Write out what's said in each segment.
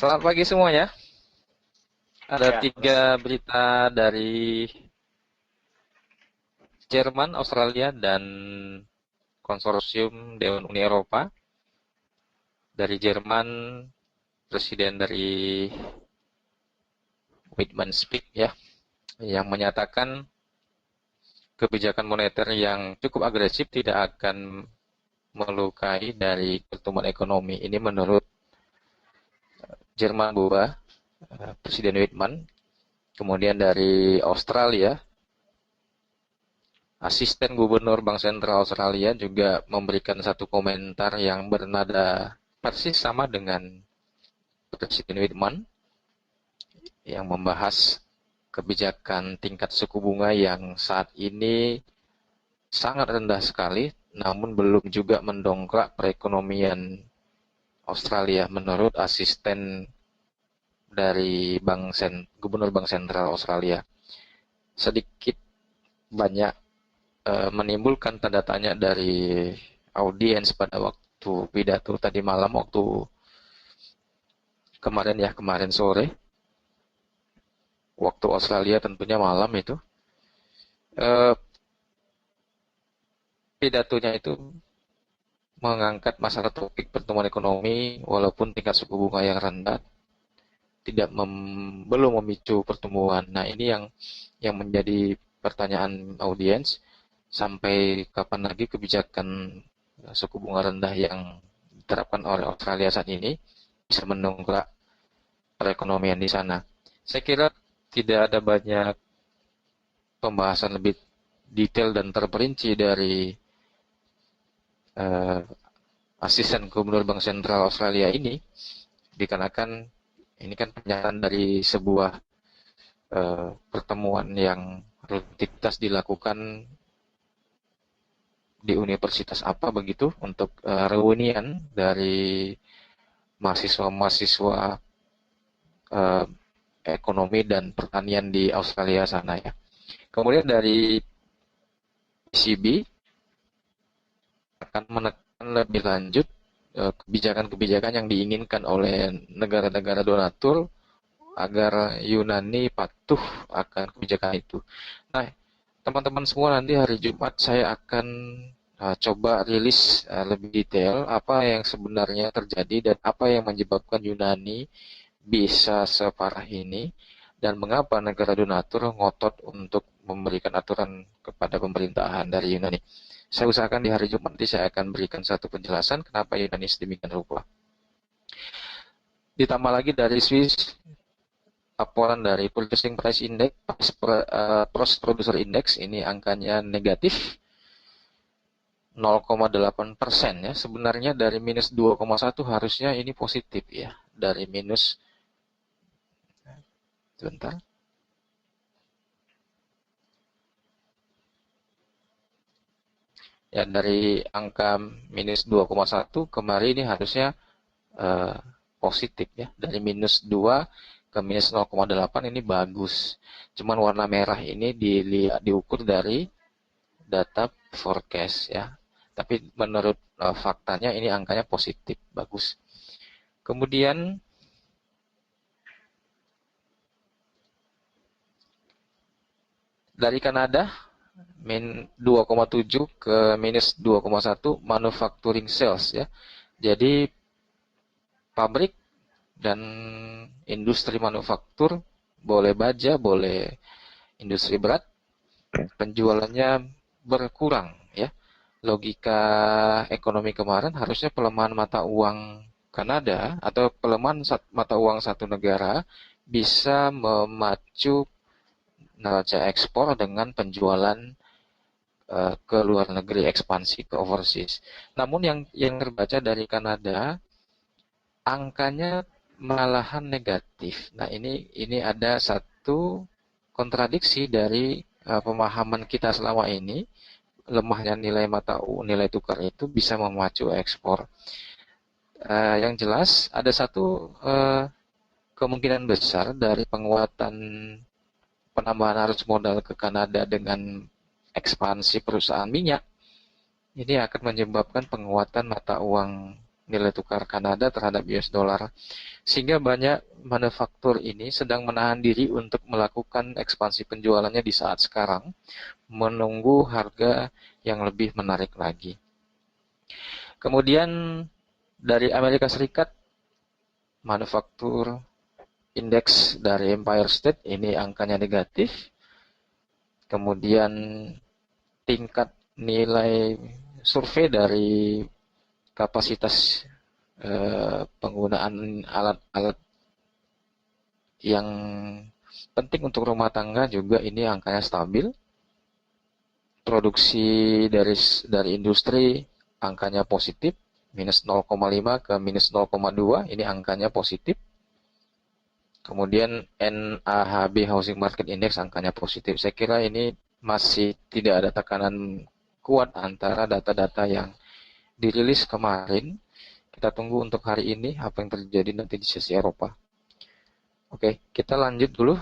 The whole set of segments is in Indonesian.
Selamat pagi semuanya. Ada Ya, tiga berita dari Jerman, Australia, dan konsorsium Dewan Uni Eropa. Dari Jerman, presiden dari Whitman Speak ya, yang menyatakan kebijakan moneter yang cukup agresif tidak akan melukai dari pertumbuhan ekonomi. Ini menurut Jerman Boba, Presiden Whitman. Kemudian dari Australia, Asisten Gubernur Bank Sentral Australia juga memberikan satu komentar yang bernada persis sama dengan Presiden Whitman yang membahas kebijakan tingkat suku bunga yang saat ini sangat rendah sekali, namun belum juga mendongkrak perekonomian Australia menurut asisten dari Gubernur Bank Sentral Australia. Sedikit banyak menimbulkan tanda tanya dari audiens pada waktu pidato tadi malam, waktu kemarin sore, waktu Australia tentunya malam itu. eh, Pidatonya itu mengangkat masalah topik pertumbuhan ekonomi walaupun tingkat suku bunga yang rendah belum memicu pertumbuhan. Nah, ini yang menjadi pertanyaan audiens, sampai kapan lagi kebijakan suku bunga rendah yang diterapkan oleh Australia saat ini bisa mendongkrak perekonomian di sana. Saya kira tidak ada banyak pembahasan lebih detail dan terperinci dari eh, asisten gubernur Bank Sentral Australia ini, dikarenakan ini kan pernyataan dari sebuah pertemuan yang rutinitas dilakukan di universitas apa begitu untuk reunian dari mahasiswa-mahasiswa eh, ekonomi dan pertanian di Australia sana ya. Kemudian dari ECB akan menekan lebih lanjut kebijakan-kebijakan yang diinginkan oleh negara-negara donatur agar Yunani patuh akan kebijakan itu. Nah, teman-teman semua, nanti hari Jumat saya akan coba rilis lebih detail apa yang sebenarnya terjadi dan apa yang menyebabkan Yunani bisa separah ini dan mengapa negara donatur ngotot untuk memberikan aturan kepada pemerintahan dari Yunani. Saya usahakan di hari Jumat nanti saya akan berikan satu penjelasan kenapa Yunani sedemikian rupa. Ditambah lagi dari Swiss, laporan dari Purchasing Price Index, Price Producer Index, ini angkanya negatif 0,8% ya. Sebenarnya dari minus 2,1 harusnya ini positif ya. Dari minus, sebentar. Ya, dari angka minus 2,1 kemarin ini harusnya eh, positif ya. Dari minus 2 ke minus 0,8 ini bagus. Cuman warna merah ini diukur dari data forecast ya. Tapi menurut faktanya ini angkanya positif, bagus. Kemudian dari Kanada min 2,7 ke minus 2,1 manufacturing sales ya. Jadi pabrik dan industri manufaktur, boleh baja, boleh industri berat, penjualannya berkurang ya. Logika ekonomi kemarin harusnya pelemahan mata uang Kanada atau pelemahan mata uang satu negara bisa memacu neraca ekspor dengan penjualan ke luar negeri, ekspansi ke overseas. Namun yang terbaca dari Kanada, angkanya malahan negatif. Nah, ini ada satu kontradiksi dari pemahaman kita selama ini. Lemahnya nilai tukar itu bisa memacu ekspor. Yang jelas ada satu kemungkinan besar dari penguatan penambahan arus modal ke Kanada dengan ekspansi perusahaan minyak, ini akan menyebabkan penguatan mata uang nilai tukar Kanada terhadap US dollar. Sehingga banyak manufaktur ini sedang menahan diri untuk melakukan ekspansi penjualannya di saat sekarang, menunggu harga yang lebih menarik lagi. Kemudian dari Amerika Serikat, manufaktur indeks dari Empire State ini angkanya negatif. Kemudian tingkat nilai survei dari kapasitas penggunaan alat-alat yang penting untuk rumah tangga juga ini angkanya stabil. Produksi dari industri angkanya positif, minus 0,5 ke minus 0,2, ini angkanya positif. Kemudian NAHB Housing Market Index angkanya positif. Saya kira ini masih tidak ada tekanan kuat antara data-data yang dirilis kemarin. Kita tunggu untuk hari ini apa yang terjadi nanti di sesi Eropa. Oke, kita lanjut dulu.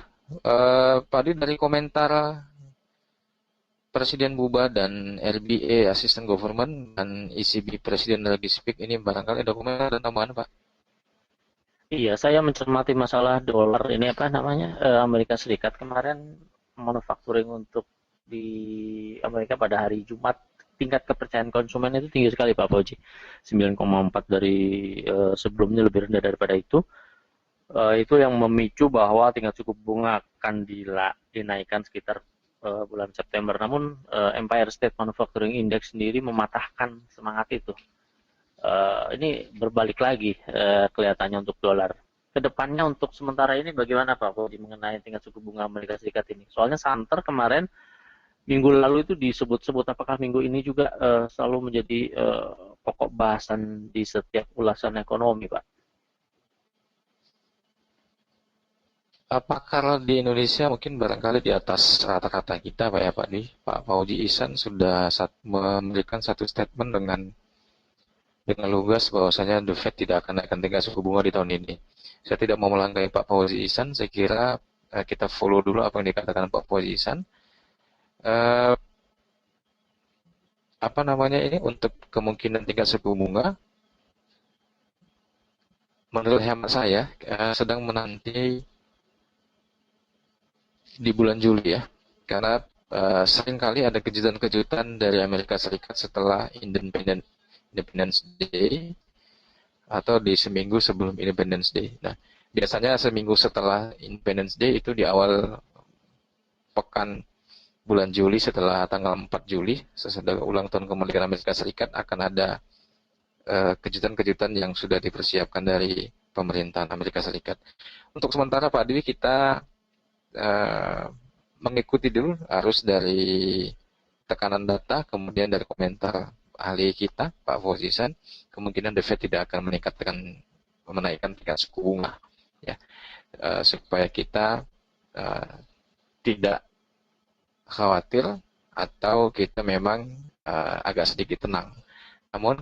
Tadi dari komentar Presiden Buba dan RBA Assistant Government dan ECB Presiden lagi speak, ini barangkali ada komentar dan tambahan, Pak? Iya, saya mencermati masalah dolar ini Amerika Serikat kemarin manufacturing untuk di Amerika pada hari Jumat tingkat kepercayaan konsumen itu tinggi sekali Pak Fauji, 9,4 dari sebelumnya lebih rendah daripada itu. Itu yang memicu bahwa tingkat suku bunga akan dinaikkan sekitar bulan September. Namun Empire State Manufacturing Index sendiri mematahkan semangat itu. Ini berbalik lagi kelihatannya untuk dolar. Kedepannya untuk sementara ini bagaimana Pak Fauji mengenai tingkat suku bunga Amerika Serikat ini? Soalnya santer kemarin minggu lalu itu disebut-sebut, apakah minggu ini juga selalu menjadi pokok bahasan di setiap ulasan ekonomi, Pak? Pakar di Indonesia mungkin barangkali di atas rata-rata kita, Pak ya, Pak Fauji Ihsan sudah memberikan satu statement dengan lugas bahwasanya The Fed tidak akan naikkan tingkat suku bunga di tahun ini. Saya tidak mau melangkahi Pak Fauji Ihsan, saya kira kita follow dulu apa yang dikatakan Pak Fauji Ihsan. Untuk kemungkinan tingkat suku bunga, menurut hemat saya sedang menanti di bulan Juli ya, karena seringkali ada kejutan-kejutan dari Amerika Serikat setelah Independence Day atau di seminggu sebelum Independence Day. Nah, biasanya seminggu setelah Independence Day itu di awal pekan bulan Juli, setelah tanggal 4 Juli, sesudah ulang tahun kemerdekaan Amerika Serikat, akan ada kejutan-kejutan yang sudah dipersiapkan dari pemerintahan Amerika Serikat. Untuk sementara Pak Dwi, kita mengikuti dulu arus dari tekanan data, kemudian dari komentar ahli kita, Pak Fauzi Ihsan, kemungkinan The Fed tidak akan menaikkan tingkat suku bunga, ya, supaya kita tidak khawatir atau kita memang agak sedikit tenang. Namun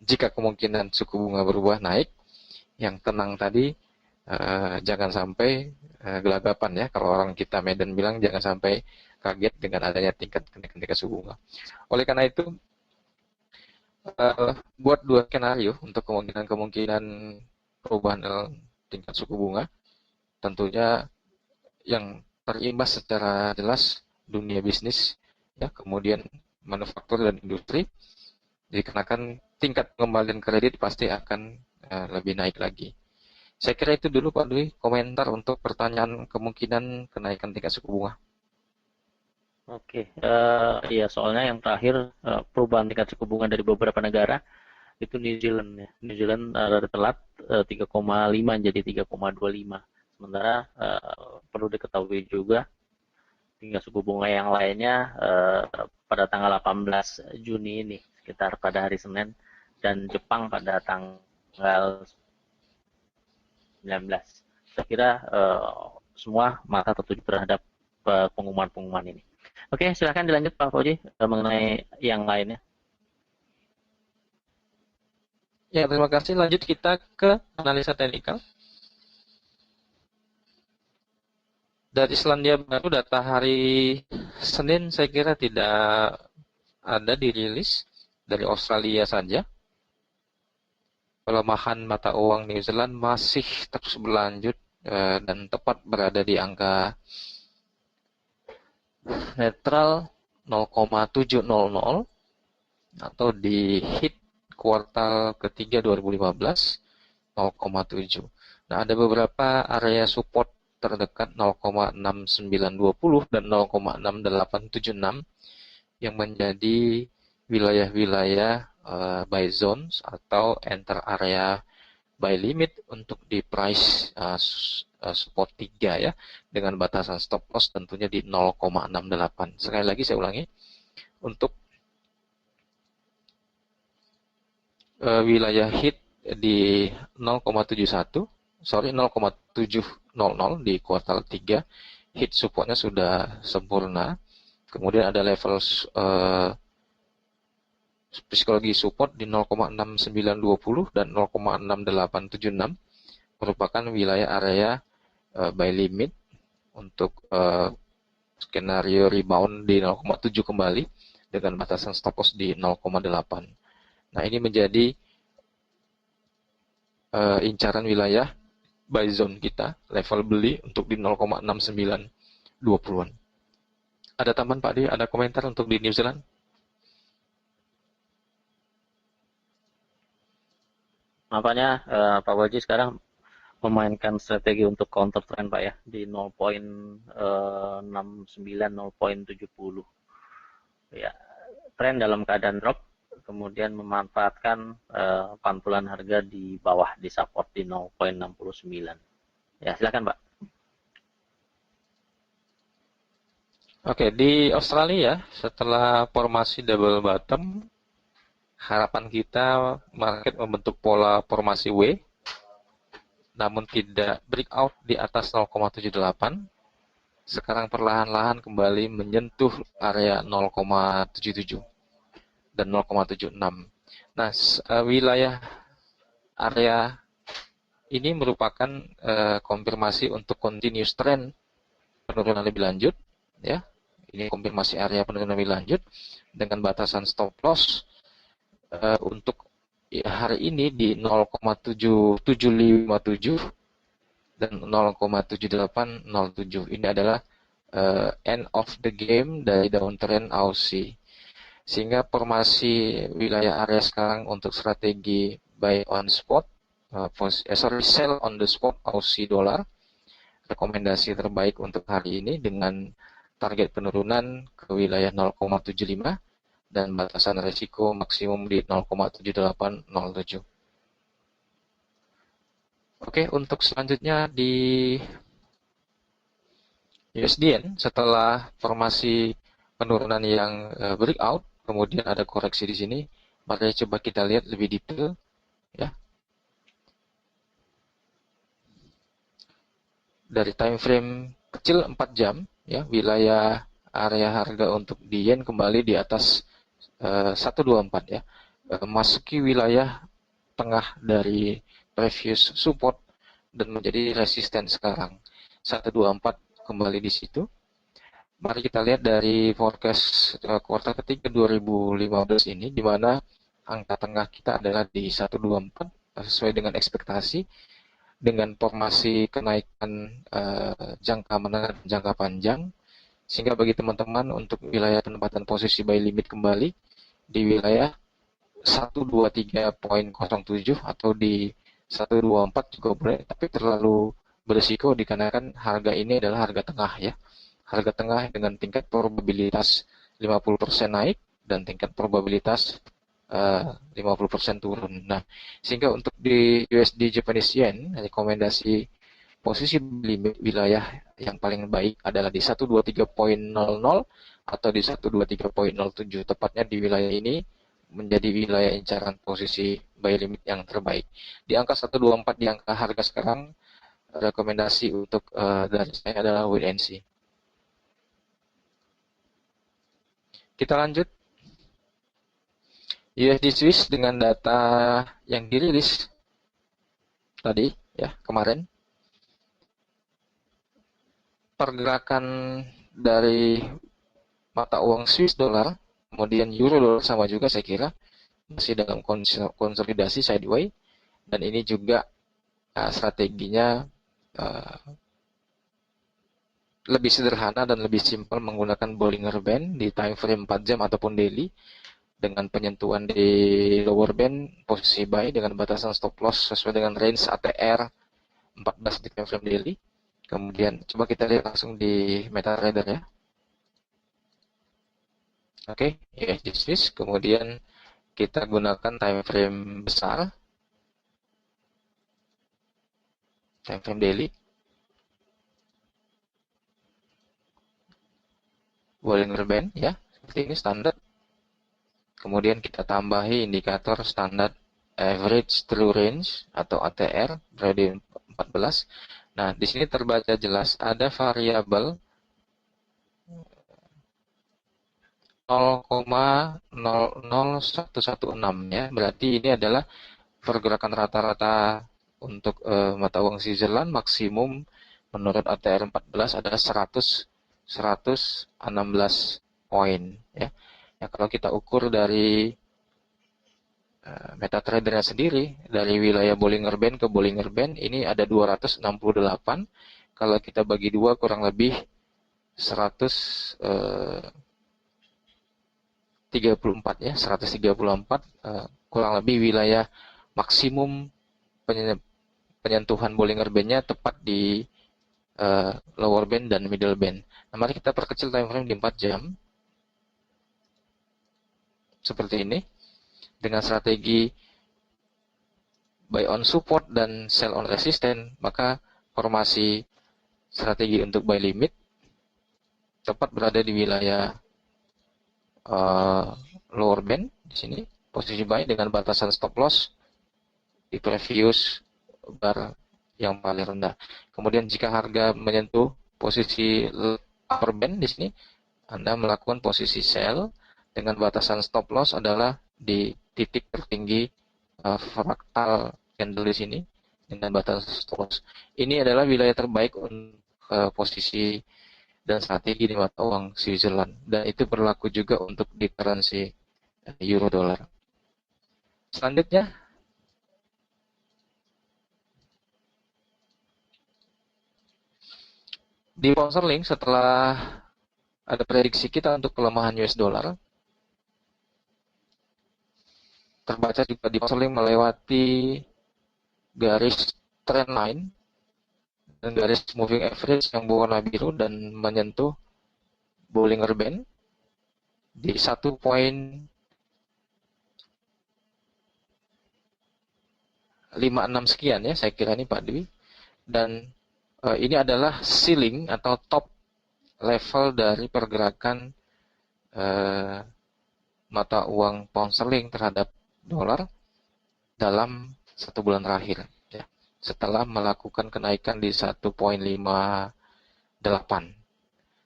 jika kemungkinan suku bunga berubah naik, yang tenang tadi jangan sampai gelagapan ya. Kalau orang kita Medan bilang jangan sampai kaget dengan adanya tingkat suku bunga. Oleh karena itu, buat dua skenario untuk kemungkinan perubahan tingkat suku bunga. Tentunya yang terimbas secara jelas dunia bisnis, ya, kemudian manufaktur dan industri, dikarenakan tingkat pengembalian kredit pasti akan lebih naik lagi. Saya kira itu dulu Pak Dwi, komentar untuk pertanyaan kemungkinan kenaikan tingkat suku bunga. Oke, iya, soalnya yang terakhir perubahan tingkat suku bunga dari beberapa negara itu New Zealand ya. New Zealand rada telat 3,5 jadi 3,25. Sementara perlu diketahui juga tingkat suku bunga yang lainnya pada tanggal 18 Juni ini, sekitar pada hari Senin, dan Jepang pada tanggal 19. Saya kira semua mata tertuju terhadap pengumuman-pengumuman ini. Oke, silakan dilanjut Pak Fauji mengenai yang lainnya. Ya, terima kasih. Lanjut kita ke analisa teknikal. Dari Selandia Baru, data hari Senin saya kira tidak ada dirilis, dari Australia saja. pelemahan mata uang New Zealand masih terus berlanjut dan tepat berada di angka netral 0,700 atau di hit kuartal ketiga 2015 0,7. Nah, ada beberapa area support terdekat 0,6920 dan 0,6876 yang menjadi wilayah-wilayah buy zones atau enter area buy limit untuk di price support 3 ya, dengan batasan stop loss tentunya di 0,68. Sekali lagi saya ulangi, untuk wilayah hit di 0,700 di kuartal 3, hit supportnya sudah sempurna. Kemudian ada level psikologi support di 0,6920 dan 0,6876 merupakan wilayah area buy limit untuk skenario rebound di 0,7 kembali dengan batasan stop loss di 0,8. Nah, ini menjadi incaran wilayah buy zone kita, level beli untuk di 0,6920-an. Ada tambahan Pak Di, ada komentar untuk di New Zealand? Nampaknya Pak Waji sekarang memainkan strategi untuk counter trend Pak ya di 0,69 0,70 ya, tren dalam keadaan drop kemudian memanfaatkan pantulan harga di bawah di support di 0,69 ya. Silakan Pak. Oke, di Australia setelah formasi double bottom, harapan kita market membentuk pola formasi W, namun tidak breakout di atas 0,78. Sekarang perlahan-lahan kembali menyentuh area 0,77 dan 0,76. Nah, wilayah area ini merupakan konfirmasi untuk continuous trend penurunan lebih lanjut, ya. Ini konfirmasi area penurunan lebih lanjut dengan batasan stop loss untuk hari ini di 0,7757 dan 0,7807. Ini adalah end of the game dari downtrend Aussie. Sehingga formasi wilayah area sekarang untuk strategi buy on spot, sell on the spot Aussie dollar, rekomendasi terbaik untuk hari ini dengan target penurunan ke wilayah 0,75 dan batasan resiko maksimum di 0,7807. Oke, untuk selanjutnya di USDN setelah formasi penurunan yang breakout, kemudian ada koreksi di sini. Mari coba kita lihat lebih detail ya. Dari time frame kecil 4 jam ya, wilayah area harga untuk di yen kembali di atas 124 ya. Masuki wilayah tengah dari previous support dan menjadi resisten sekarang. 124 kembali di situ. Mari kita lihat dari forecast kuartal ketiga 2015 ini, di mana angka tengah kita adalah di 124 sesuai dengan ekspektasi, dengan formasi kenaikan jangka menengah dan jangka panjang, sehingga bagi teman-teman untuk wilayah penempatan posisi buy limit kembali di wilayah 123.07 atau di 124 juga boleh, tapi terlalu berisiko dikarenakan harga ini adalah harga tengah ya. Harga tengah dengan tingkat probabilitas 50% naik dan tingkat probabilitas 50% turun. Nah, sehingga untuk di USD Japanese Yen, rekomendasi posisi limit wilayah yang paling baik adalah di 123.00 atau di 123.07. Tepatnya di wilayah ini menjadi wilayah incaran posisi buy limit yang terbaik. Di angka 124 di angka harga sekarang, rekomendasi untuk dari saya adalah wait and see. Kita lanjut. USD Swiss dengan data yang dirilis tadi ya kemarin, pergerakan dari mata uang Swiss dollar kemudian euro dollar sama juga, saya kira masih dalam konsolidasi sideways Dan ini juga strateginya lebih sederhana dan lebih simpel menggunakan Bollinger Band di time frame 4 jam ataupun daily, dengan penyentuhan di lower band posisi buy dengan batasan stop loss sesuai dengan range ATR 14 di time frame daily. Kemudian coba kita lihat langsung di MetaTrader ya. Oke, this. Kemudian kita gunakan time frame besar, time frame daily, Bollinger Band ya, seperti ini standar. Kemudian kita tambahi indikator standar average true range atau ATR periode 14. Nah, di sini terbaca jelas ada variabel 0,00116 ya. Berarti ini adalah pergerakan rata-rata untuk mata uang Switzerland maksimum menurut ATR 14 adalah 116 poin ya. Ya, kalau kita ukur dari MetaTrader sendiri, dari wilayah Bollinger Band ke Bollinger Band, ini ada 268. Kalau kita bagi dua kurang lebih 134 ya, 134 kurang lebih wilayah maksimum penyentuhan Bollinger Band-nya tepat di lower band dan middle band. Nah, mari kita perkecil time frame di 4 jam. Seperti ini. Dengan strategi buy on support dan sell on resistance, maka formasi strategi untuk buy limit tepat berada di wilayah lower band di sini, posisi buy dengan batasan stop loss di previous bar yang paling rendah. Kemudian jika harga menyentuh posisi upper band di sini, Anda melakukan posisi sell dengan batasan stop loss adalah di titik tertinggi fraktal candle di sini dengan batasan stop loss. Ini adalah wilayah terbaik untuk posisi dan strategi di mata uang Switzerland, dan itu berlaku juga untuk di currency euro dolar. Selanjutnya di pound sterling, setelah ada prediksi kita untuk pelemahan US dollar, terbaca juga di pound sterling melewati garis trend line dan garis moving average yang berwarna biru dan menyentuh Bollinger Band di 1,56 sekian ya, saya kira ini Pak Dwi. Dan ini adalah ceiling atau top level dari pergerakan mata uang pound sterling terhadap dolar dalam 1 bulan terakhir ya, setelah melakukan kenaikan di 1,58.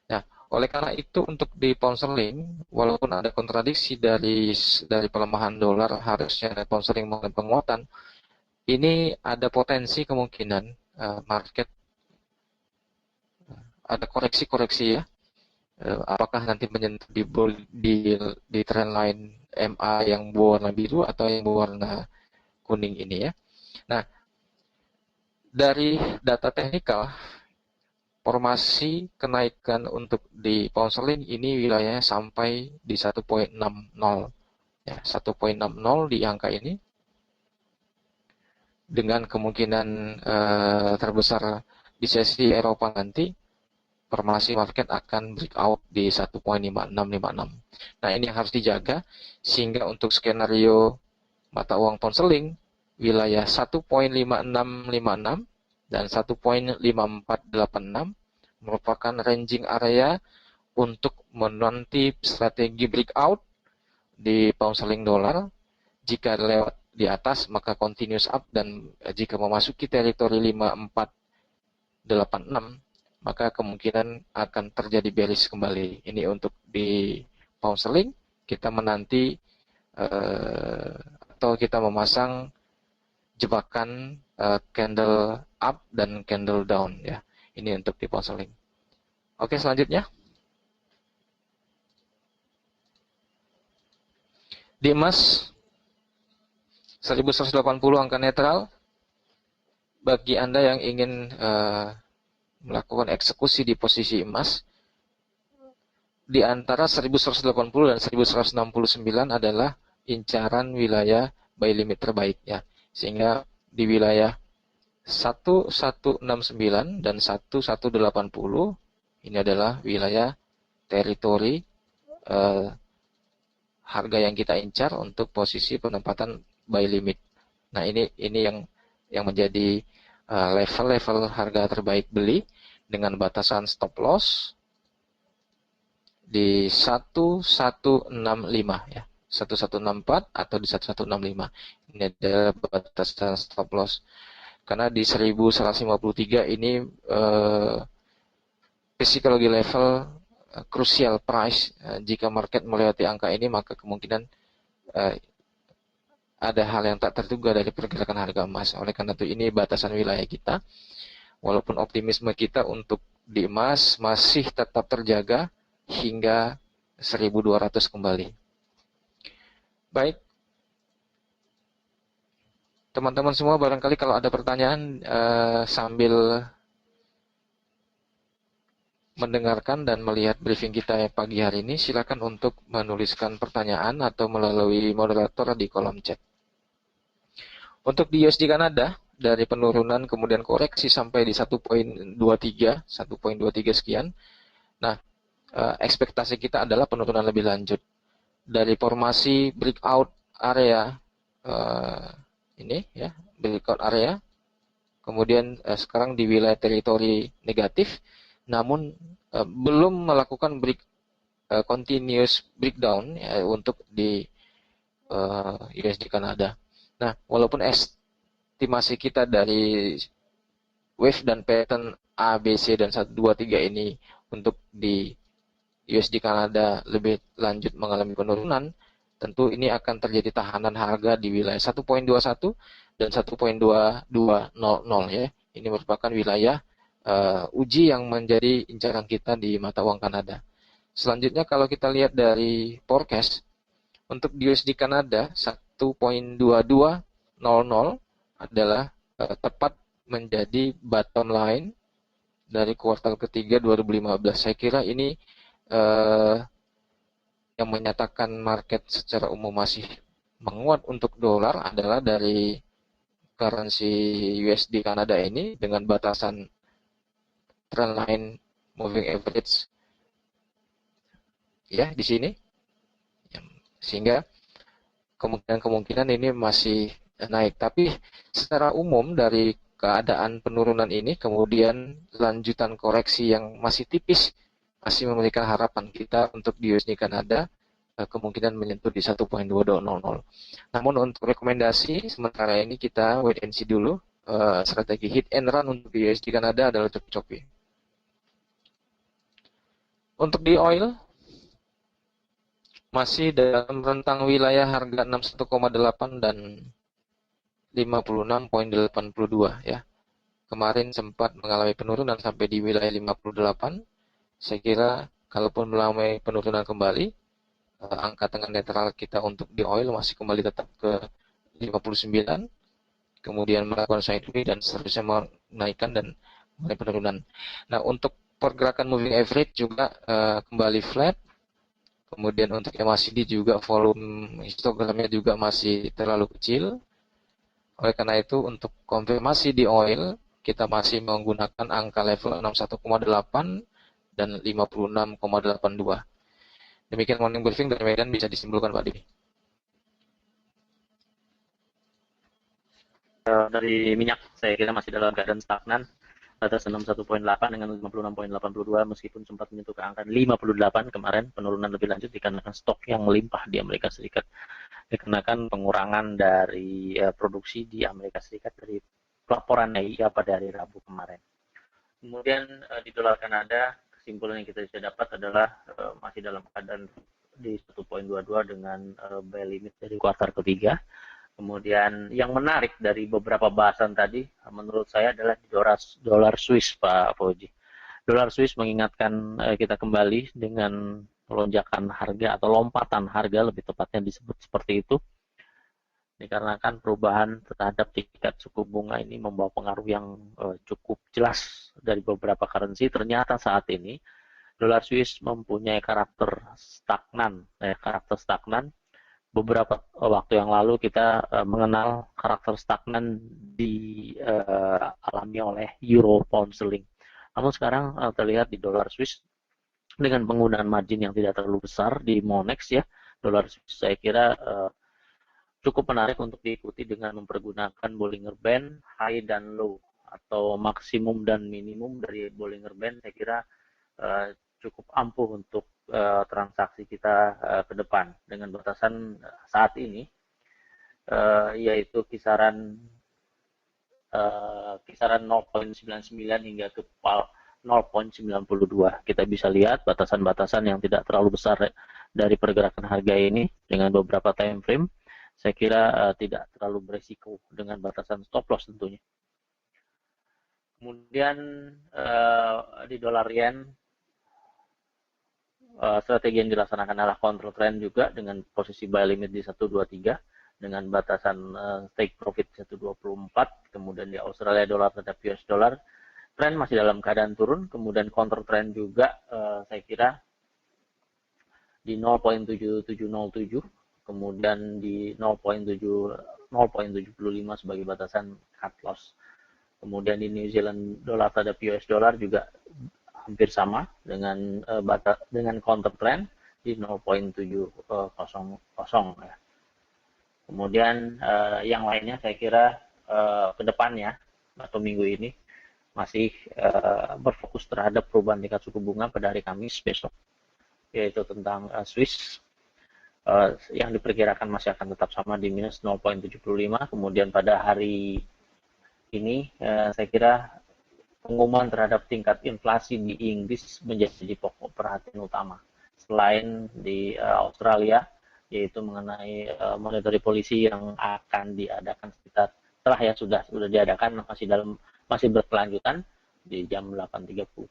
Nah, oleh karena itu untuk di pound sterling, walaupun ada kontradiksi dari pelemahan dolar, harusnya pound sterling mengalami penguatan, ini ada potensi kemungkinan market ada koreksi-koreksi ya. Apakah nanti menyentuh di trend line MA yang berwarna biru atau yang berwarna kuning ini ya. Nah, dari data teknikal, formasi kenaikan untuk di pound sterling ini wilayahnya sampai di 1,60 ya, 1,60 di angka ini, dengan kemungkinan terbesar di sesi Eropa nanti formasi market akan breakout di 1,5656. Nah, ini yang harus dijaga sehingga untuk skenario mata uang pound sterling wilayah 1,5656 dan 1,5486 merupakan ranging area untuk menanti strategi breakout di pound sterling dolar. Jika lewat di atas maka continuous up, dan jika memasuki teritori 5486 maka kemungkinan akan terjadi bearish kembali. Ini untuk di pound sterling, kita menanti atau kita memasang jebakan candle up dan candle down ya. Ini untuk di pound sterling. Oke, selanjutnya di emas 1180 angka netral, bagi Anda yang ingin melakukan eksekusi di posisi emas, di antara 1180 dan 1169 adalah incaran wilayah buy limit terbaik ya. Sehingga di wilayah 1169 dan 1180 ini adalah wilayah teritori harga yang kita incar untuk posisi penempatan buy limit. Nah, ini yang menjadi level-level harga terbaik beli dengan batasan stop loss di 1165 ya. 1164 atau di 1165. Ini adalah batasan stop loss. Karena di 1153 ini psikologi level crucial price. Jika market melewati angka ini, maka kemungkinan ada hal yang tak terduga dari pergerakan harga emas. Oleh karena itu ini batasan wilayah kita. Walaupun optimisme kita untuk di emas masih tetap terjaga hingga 1200 kembali. Baik. Teman-teman semua, barangkali kalau ada pertanyaan sambil mendengarkan dan melihat briefing kita pagi hari ini, silakan untuk menuliskan pertanyaan atau melalui moderator di kolom chat. Untuk di USD Kanada, dari penurunan kemudian koreksi sampai di 1.23 sekian. Nah, ekspektasi kita adalah penurunan lebih lanjut. Dari formasi breakout area ini ya, breakout area, kemudian sekarang di wilayah teritori negatif, namun belum melakukan continuous breakdown ya, untuk di USD Kanada. Nah, walaupun estimasi kita dari wave dan pattern A, B, C, dan 1, 2, 3 ini untuk di USD Kanada lebih lanjut mengalami penurunan, tentu ini akan terjadi tahanan harga di wilayah 1.21 dan 1.2200 ya. Ini merupakan wilayah uji yang menjadi incaran kita di mata uang Kanada. Selanjutnya kalau kita lihat dari forecast, untuk di USD Kanada 1.2200 adalah tepat menjadi bottom line dari kuartal ketiga 2015. Saya kira ini yang menyatakan market secara umum masih menguat untuk dolar adalah dari currency USD Kanada ini dengan batasan trendline moving average ya di sini, sehingga kemungkinan ini masih naik. Tapi secara umum dari keadaan penurunan ini kemudian lanjutan koreksi yang masih tipis masih memberikan harapan kita untuk di USD Kanada kemungkinan menyentuh di 1.2200. Namun untuk rekomendasi sementara ini kita wait and see dulu. Strategi hit and run untuk di USD Kanada adalah copy. Untuk di oil masih dalam rentang wilayah harga 61,8 dan 56.82 ya. Kemarin sempat mengalami penurunan sampai di wilayah 58. Saya kira kalaupun mengalami penurunan kembali, angka tengah netral kita untuk di oil masih kembali tetap ke 59, kemudian melakukan sideways dan seterusnya menaikkan dan mengalami penurunan. Nah, untuk pergerakan moving average juga kembali flat. Kemudian untuk MACD juga volume histogramnya juga masih terlalu kecil. Oleh karena itu untuk konfirmasi di oil kita masih menggunakan angka level 61,8 dan 56,82. Demikian morning briefing dari Medan, bisa disimpulkan Pak Dimi. Dari minyak saya kira masih dalam keadaan stagnan, atas 61.8 dengan 56.82 meskipun sempat menyentuh ke angka 58 kemarin. Penurunan lebih lanjut dikarenakan stok yang melimpah di Amerika Serikat, dikarenakan pengurangan dari produksi di Amerika Serikat dari laporan EIA pada hari Rabu kemarin. Kemudian di dolar Kanada, kesimpulan yang kita bisa dapat adalah masih dalam keadaan di 1.22 dengan buy limit dari kuartal ketiga. Kemudian yang menarik dari beberapa bahasan tadi menurut saya adalah dolar Swiss, Pak Fauji. Dolar Swiss mengingatkan kita kembali dengan lonjakan harga atau lompatan harga, lebih tepatnya disebut seperti itu, dikarenakan perubahan terhadap tingkat suku bunga ini membawa pengaruh yang cukup jelas dari beberapa currency. Ternyata saat ini dolar Swiss mempunyai karakter stagnan. Beberapa waktu yang lalu kita mengenal karakter stagnan dialami oleh euro pound sterling. Namun sekarang terlihat di dolar Swiss dengan penggunaan margin yang tidak terlalu besar di Monex ya, dolar Swiss saya kira cukup menarik untuk diikuti dengan mempergunakan Bollinger Band high dan low atau maksimum dan minimum dari Bollinger Band. Saya kira cukup ampuh untuk transaksi kita ke depan dengan batasan saat ini yaitu kisaran 0,99 hingga ke 0,92. Kita bisa lihat batasan-batasan yang tidak terlalu besar dari pergerakan harga ini dengan beberapa time frame. Saya kira tidak terlalu beresiko dengan batasan stop loss tentunya. Kemudian di dolar yen, strategi yang dilaksanakan adalah control trend juga dengan posisi buy limit di 123 dengan batasan take profit 124. Kemudian di Australia dollar terhadap US dollar, trend masih dalam keadaan turun. Kemudian counter trend juga saya kira di 0,7707. Kemudian di 0,75 sebagai batasan cut loss. Kemudian di New Zealand dollar terhadap US dollar juga hampir sama dengan counter trend di 0,700 ya. Kemudian yang lainnya saya kira ke depannya atau minggu ini masih berfokus terhadap perubahan tingkat suku bunga pada hari Kamis besok, yaitu tentang Swiss yang diperkirakan masih akan tetap sama di minus 0,75. Kemudian pada hari ini saya kira pengumuman terhadap tingkat inflasi di Inggris menjadi pokok perhatian utama. Selain di Australia, yaitu mengenai monetary policy yang akan diadakan sudah diadakan masih berkelanjutan di jam 8.30.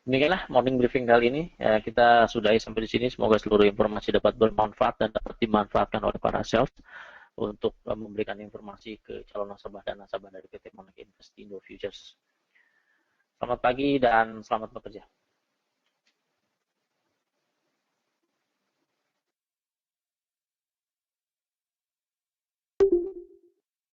Demikianlah morning briefing kali ini. Kita sudahi sampai di sini. Semoga seluruh informasi dapat bermanfaat dan dapat dimanfaatkan oleh para sales untuk memberikan informasi ke calon nasabah dan nasabah dari PT Monex Invest Indo Futures. Selamat pagi dan selamat bekerja.